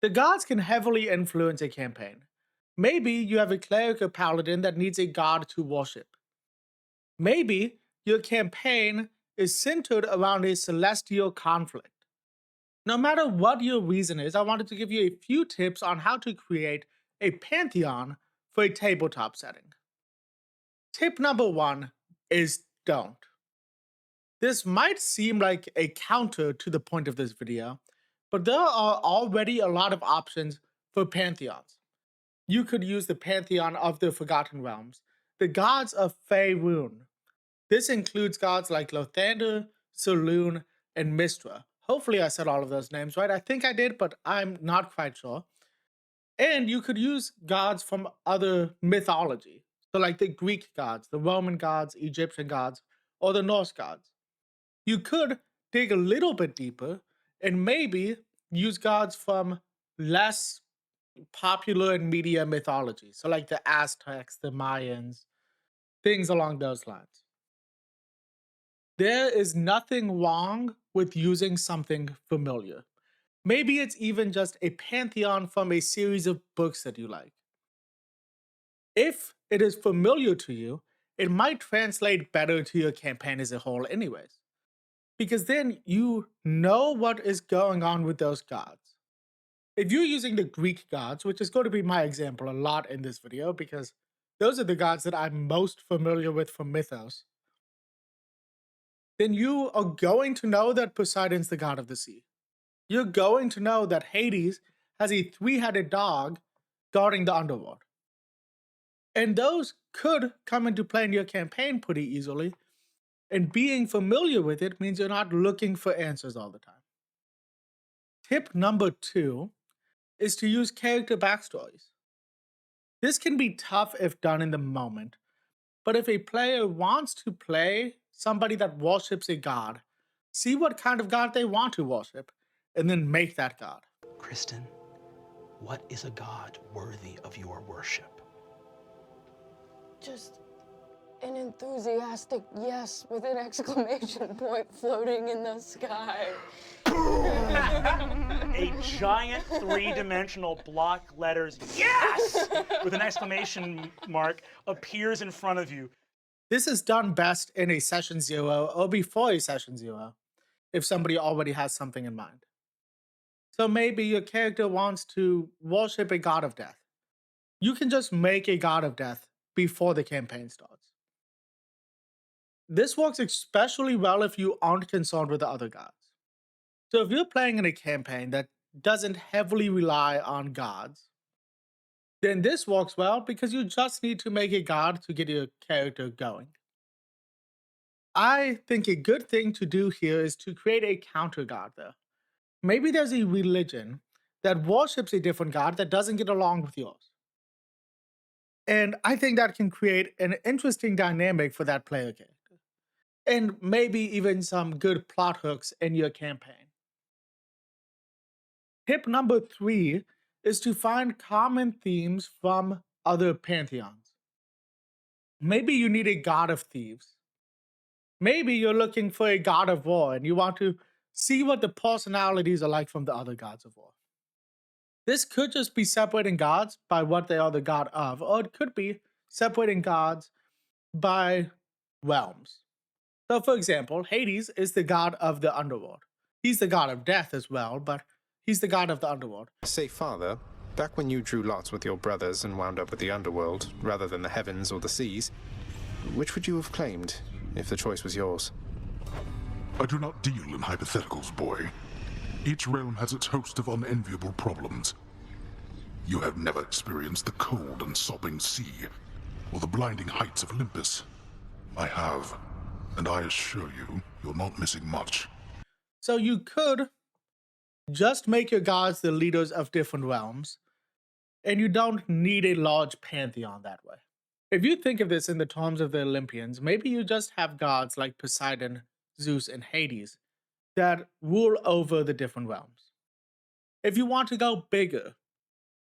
The gods can heavily influence a campaign. Maybe you have a cleric or paladin that needs a god to worship. Maybe your campaign is centered around a celestial conflict. No matter what your reason is, I wanted to give you a few tips on how to create a pantheon for a tabletop setting. Tip number one is don't. This might seem like a counter to the point of this video, but there are already a lot of options for pantheons. You could use the pantheon of the Forgotten Realms, the gods of Faerun. This includes gods like Lothander, Saloon, and Mistra. Hopefully, I said all of those names right. I think I did, but I'm not quite sure. And you could use gods from other mythology. So, like the Greek gods, the Roman gods, Egyptian gods, or the Norse gods. You could dig a little bit deeper and maybe use gods from less popular in media mythology. So, like the Aztecs, the Mayans, things along those lines. There is nothing wrong with using something familiar. Maybe it's even just a pantheon from a series of books that you like. If it is familiar to you, it might translate better to your campaign as a whole, anyways, because then you know what is going on with those gods. If you're using the Greek gods, which is going to be my example a lot in this video, because those are the gods that I'm most familiar with from Mythos, then you are going to know that Poseidon's the god of the sea. You're going to know that Hades has a three-headed dog guarding the underworld. And those could come into play in your campaign pretty easily. And being familiar with it means you're not looking for answers all the time. Tip number two is to use character backstories. This can be tough if done in the moment, but if a player wants to play somebody that worships a god, see what kind of god they want to worship, and then make that god. Kristen, what is a god worthy of your worship? Just an enthusiastic yes with an exclamation point floating in the sky. A giant three-dimensional block letters yes with an exclamation mark appears in front of you. This is done best in a session 0 or before a session 0 if somebody already has something in mind. So maybe your character wants to worship a god of death. You can just make a god of death before the campaign starts. This works especially well if you aren't concerned with the other gods. So if you're playing in a campaign that doesn't heavily rely on gods, then this works well because you just need to make a god to get your character going. I think a good thing to do here is to create a counter god though. Maybe there's a religion that worships a different god that doesn't get along with yours. And I think that can create an interesting dynamic for that player character. And maybe even some good plot hooks in your campaign. Tip number three is to find common themes from other pantheons. Maybe you need a god of thieves. Maybe you're looking for a god of war and you want to see what the personalities are like from the other gods of war. This could just be separating gods by what they are the god of, or it could be separating gods by realms. So, for example, Hades is the god of the underworld. He's the god of death as well, but he's the god of the underworld. Say, Father, back when you drew lots with your brothers and wound up with the underworld, rather than the heavens or the seas, which would you have claimed, if the choice was yours? I do not deal in hypotheticals, boy. Each realm has its host of unenviable problems. You have never experienced the cold and sobbing sea, or the blinding heights of Olympus. I have, and I assure you, you're not missing much. So you could just make your gods the leaders of different realms, and you don't need a large pantheon that way. If you think of this in the terms of the Olympians, maybe you just have gods like Poseidon, Zeus, and Hades that rule over the different realms. If you want to go bigger,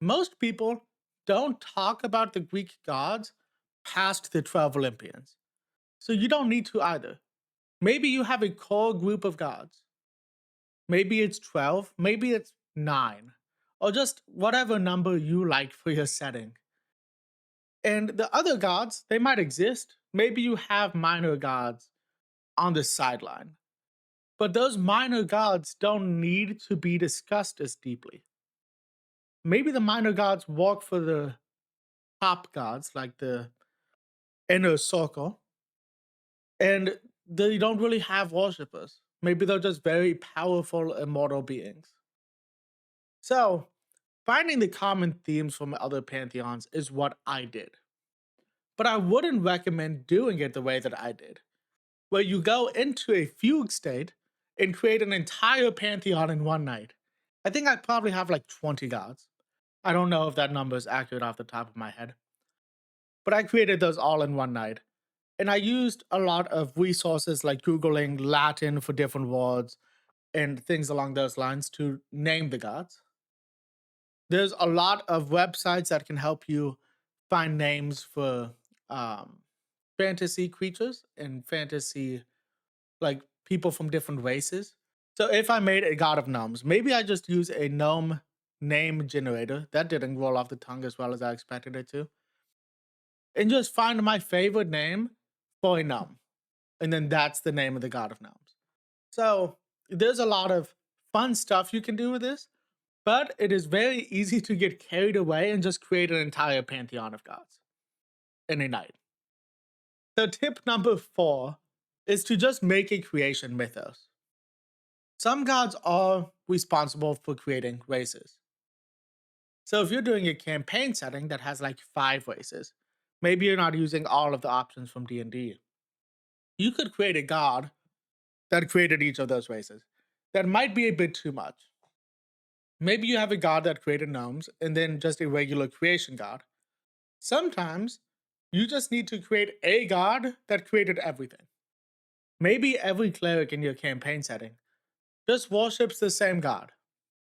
most people don't talk about the Greek gods past the 12 Olympians. So you don't need to either. Maybe you have a core group of gods. Maybe it's 12, maybe it's 9. or just whatever number you like for your setting. And the other gods, they might exist. Maybe you have minor gods on the sideline, but those minor gods don't need to be discussed as deeply. Maybe the minor gods work for the top gods, like the inner circle, and they don't really have worshippers. Maybe they're just very powerful immortal beings. So, finding the common themes from other pantheons is what I did. But I wouldn't recommend doing it the way that I did, where you go into a fugue state and create an entire pantheon in one night. I think I probably have like 20 gods. I don't know if that number is accurate off the top of my head. But I created those all in one night. And I used a lot of resources like Googling Latin for different words and things along those lines to name the gods. There's a lot of websites that can help you find names for um, fantasy creatures and fantasy, like people from different races. So if I made a god of gnomes, maybe I just use a gnome name generator. That didn't roll off the tongue as well as I expected it to. And just find my favorite name for a gnome. And then that's the name of the god of gnomes. So there's a lot of fun stuff you can do with this, but it is very easy to get carried away and just create an entire pantheon of gods in a night. So tip number 4 is to just make a creation mythos. Some gods are responsible for creating races. So if you're doing a campaign setting that has like 5 races, maybe you're not using all of the options from D&D. You could create a god that created each of those races. That might be a bit too much. Maybe you have a god that created gnomes and then just a regular creation god. Sometimes you just need to create a god that created everything. Maybe every cleric in your campaign setting just worships the same god.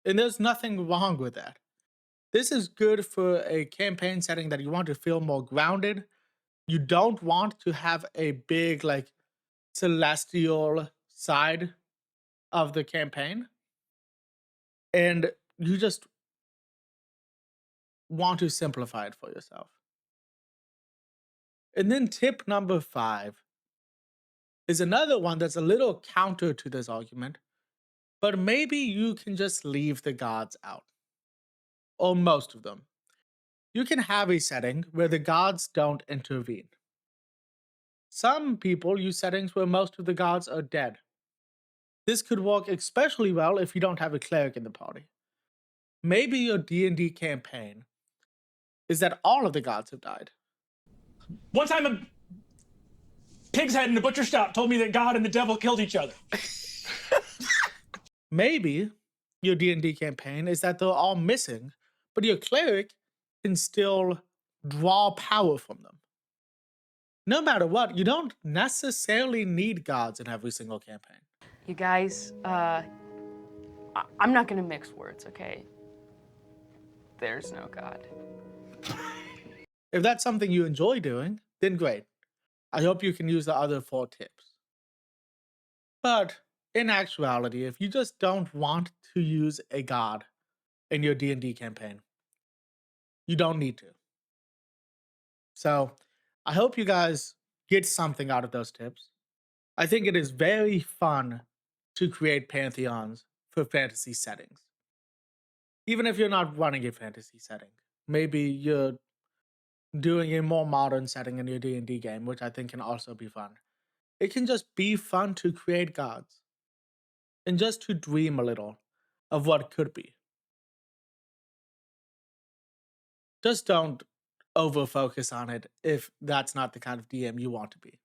And there's nothing wrong with that. This is good for a campaign setting that you want to feel more grounded. You don't want to have a big, like, celestial side of the campaign. And you just want to simplify it for yourself. And then tip number 5 is another one that's a little counter to this argument, but maybe you can just leave the gods out, or most of them. You can have a setting where the gods don't intervene. Some people use settings where most of the gods are dead. This could work especially well if you don't have a cleric in the party. Maybe your D&D campaign is that all of the gods have died. One time a pig's head in a butcher shop told me that God and the devil killed each other. Maybe your D&D campaign is that they're all missing, but your cleric can still draw power from them. No matter what, you don't necessarily need gods in every single campaign. You guys, I'm not gonna mix words, okay? There's no God. If that's something you enjoy doing, then great. I hope you can use the other 4 tips. But in actuality, if you just don't want to use a god in your D&D campaign, you don't need to. So I hope you guys get something out of those tips. I think it is very fun to create pantheons for fantasy settings. Even if you're not running a fantasy setting, maybe you're doing a more modern setting in your D&D game, which I think can also be fun. It can just be fun to create gods and just to dream a little of what could be. Just don't over focus on it if that's not the kind of DM you want to be.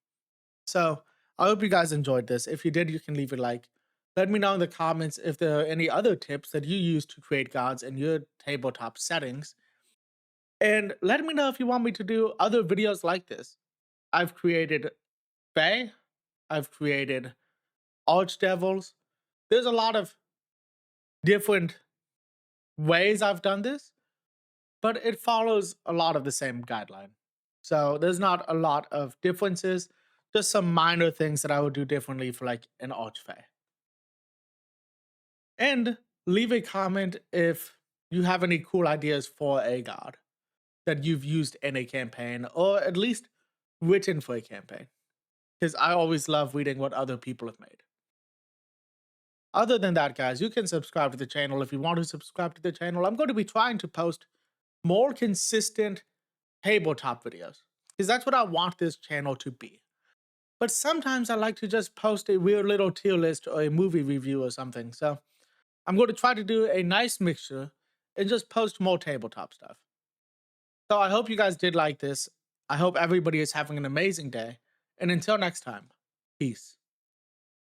So I hope you guys enjoyed this. If you did, you can leave a like. Let me know in the comments if there are any other tips that you use to create gods in your tabletop settings. And let me know if you want me to do other videos like this. I've created Fae, I've created Archdevils. There's a lot of different ways I've done this, but it follows a lot of the same guideline. So there's not a lot of differences, just some minor things that I would do differently for like an Archfey. And leave a comment if you have any cool ideas for a god that you've used in a campaign, or at least written for a campaign. Because I always love reading what other people have made. Other than that, guys, you can subscribe to the channel if you want to subscribe to the channel. I'm going to be trying to post more consistent tabletop videos, because that's what I want this channel to be. But sometimes I like to just post a weird little tier list or a movie review or something. So I'm going to try to do a nice mixture and just post more tabletop stuff. So I hope you guys did like this. I hope everybody is having an amazing day. And until next time, peace.